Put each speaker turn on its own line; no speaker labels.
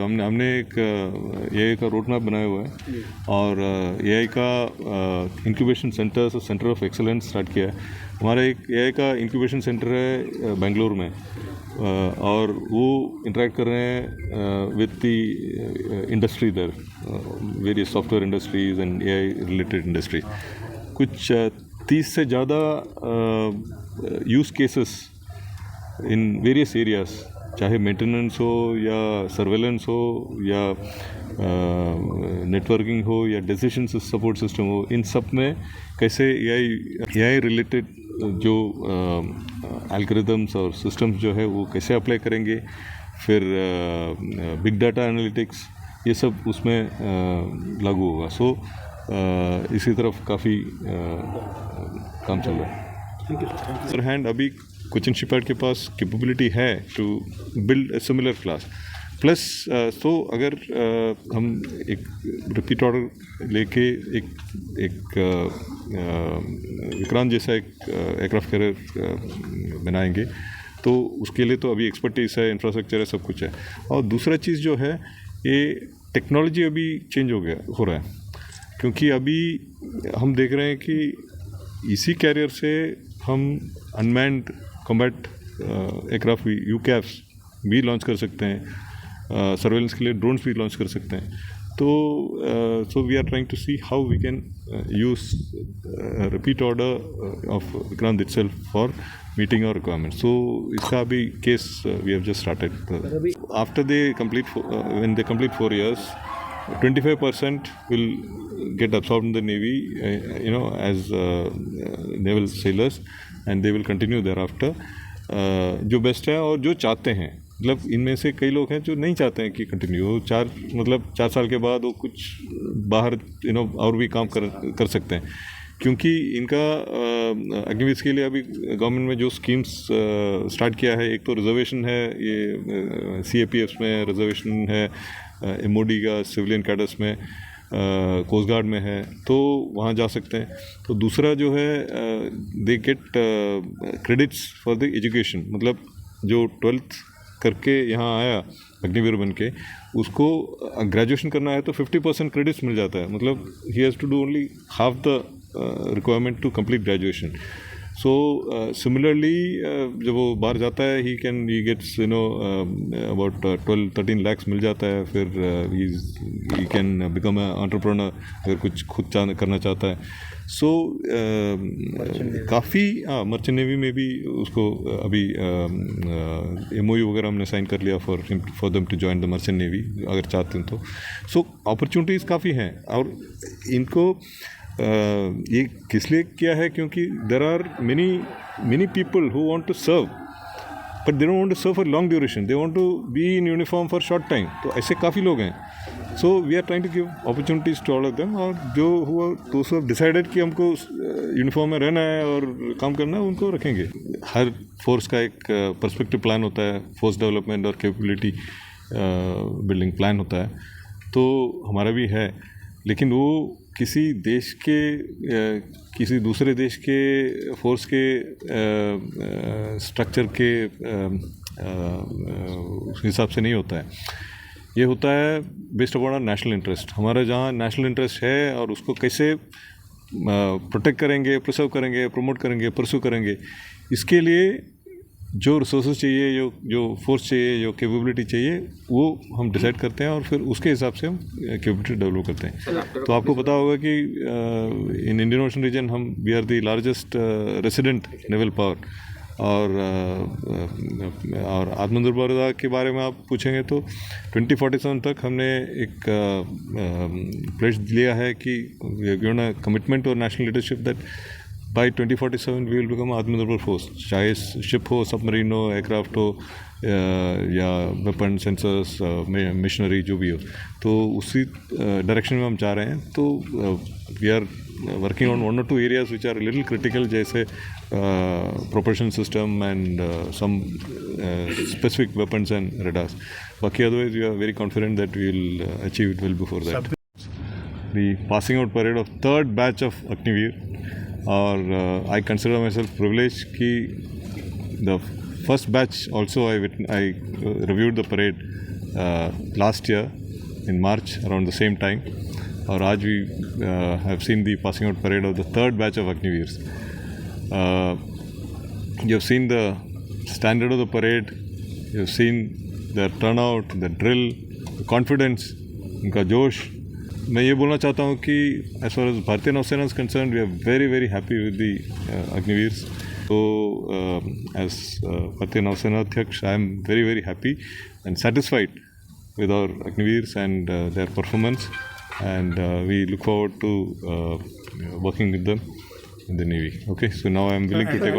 हमने एक एआई का रोड मैप बनाया हुआ है और एआई का incubation centre of excellence start किया है। हमारा एक एआई का इंक्यूबेशन सेंटर है बेंगलोर में और वो इंटरेक्ट कर रहे हैं with the industry through, various software industries and AI related industry. कुछ 30 से ज़्यादा use cases in various areas, चाहे मेंटेनेंस हो या सर्वेलेंस हो या नेटवर्किंग हो या डिसीजन सपोर्ट सिस्टम हो, इन सब में कैसे एआई रिलेटेड जो एल्गोरिदम्स और सिस्टम्स जो है वो कैसे अप्लाई करेंगे, फिर बिग डाटा एनालिटिक्स, ये सब उसमें लागू होगा। सो इसी तरफ काफ़ी काम चल रहा है। अदर हैंड अभी कोचिन शिपयार्ड के पास कैपेबिलिटी है to build a similar class plus. तो अगर हम एक रिपीट ऑर्डर लेके एक विक्रांत जैसा एक एयरक्राफ्ट कैरियर बनाएंगे तो उसके लिए तो अभी एक्सपर्टीज है, इंफ्रास्ट्रक्चर है, सब कुछ है। और दूसरा चीज़ जो है, ये टेक्नोलॉजी अभी चेंज हो रहा है, क्योंकि अभी हम देख रहे हैं कि इसी कैरियर से हम अनमैन्ड कॉम्बैट एयरक्राफ्ट भी, यूकैव्स भी लॉन्च कर सकते हैं, सर्वेलेंस के लिए ड्रोन्स भी लॉन्च कर सकते हैं। तो so we are trying to see how we can use repeat order of Vikrant itself for meeting our requirement. So इसका अभी case we have just started. After they complete when they complete 4 years, 25% will get absorbed in the Navy, as naval sailors, and they will continue thereafter. जो best है और जो चाहते हैं, मतलब इनमें से कई लोग हैं जो नहीं चाहते हैं कि कंटिन्यू, 4 साल के बाद वो कुछ बाहर और भी काम कर सकते हैं, क्योंकि इनका अग्निवीर के लिए अभी गवर्नमेंट में जो स्कीम्स स्टार्ट किया है, एक तो रिजर्वेशन है, ये CAPFs में रिजर्वेशन है, MOD का सिविलियन कैडर्स में, कोस्ट गार्ड में है, तो वहाँ जा सकते हैं। तो दूसरा जो है, they get credits for the education, मतलब जो 12th करके यहाँ आया अग्निवीर बन के, उसको ग्रेजुएशन करना है तो 50% क्रेडिट्स मिल जाता है, मतलब he has to do only half the requirement to complete graduation. So similarly जब वो बाहर जाता है, ही गेट्स अबाउट 12-13 lakhs मिल जाता है, फिर he can become a entrepreneur अगर कुछ खुद करना चाहता है। सो काफ़ी मर्चेंट नेवी में भी उसको अभी MOU वगैरह हमने साइन कर लिया for them to join the merchant navy अगर चाहते हैं तो। सो अपॉर्चुनिटीज़ काफ़ी हैं, और इनको ये किस लिए किया है, क्योंकि there are many people who want to serve, but they don't want to serve for long duration, they want to be in uniform for short time, तो ऐसे काफ़ी लोग हैं। So we are trying to give opportunities to all of them, और जो those who have decided कि हमको uniform में रहना है और काम करना है, उनको रखेंगे। हर फोर्स का एक पर्सपेक्टिव प्लान होता है, फोर्स डेवलपमेंट और कैपेबिलिटी बिल्डिंग प्लान होता है, तो हमारा भी है, लेकिन वो किसी देश के किसी दूसरे देश के फोर्स के स्ट्रक्चर के हिसाब से नहीं होता है। ये होता है based upon our national interest. हमारा जहाँ नेशनल इंटरेस्ट है और उसको कैसे प्रोटेक्ट करेंगे, प्रिजर्व करेंगे, प्रमोट करेंगे, परस्यू करेंगे, इसके लिए जो रिसोर्सेज चाहिए, जो फोर्स चाहिए, जो कैपेबिलिटी चाहिए, वो हम डिसाइड करते हैं और फिर उसके हिसाब से हम कैपेबिलिटी डेवलप करते हैं। तो आपको पता होगा कि in Indian Ocean region we are the largest resident naval power, और आत्मनिर्भरता के बारे में आप पूछेंगे तो 2047 तक हमने एक प्लेज लिया है कि कमिटमेंट और national leadership that by 2047 we will become आत्मनिर्भर फोर्स, चाहे शिप हो, सबमरीन हो, एयरक्राफ्ट हो, या वेपन, सेंसर्स, मिशनरी, जो भी हो। तो उसी डायरेक्शन में हम जा रहे हैं। तो we are working on 1 or 2 areas which are a little critical, जैसे propulsion system and some specific weapons and radars. बाकी otherwise we are very confident that we will achieve it well before that. The passing out parade of 3rd batch of Agniveer, और I consider myself privileged कि the first batch also I reviewed the parade last year in March around the same time. और आज we have seen the passing out parade of the third batch of Agniveers. You have seen the standard of the parade, you have seen the turnout, the drill, the confidence, उनका जोश. मैं ये बोलना चाहता हूँ कि as far as भारतीय नौसेना is concerned, we are very very happy with the Agniveers. So as भारतीय नौसेना अध्यक्ष, I am very very happy and satisfied with our Agniveers and their performance, and we look forward to working with them in the Navy. Okay, so now I am willing to take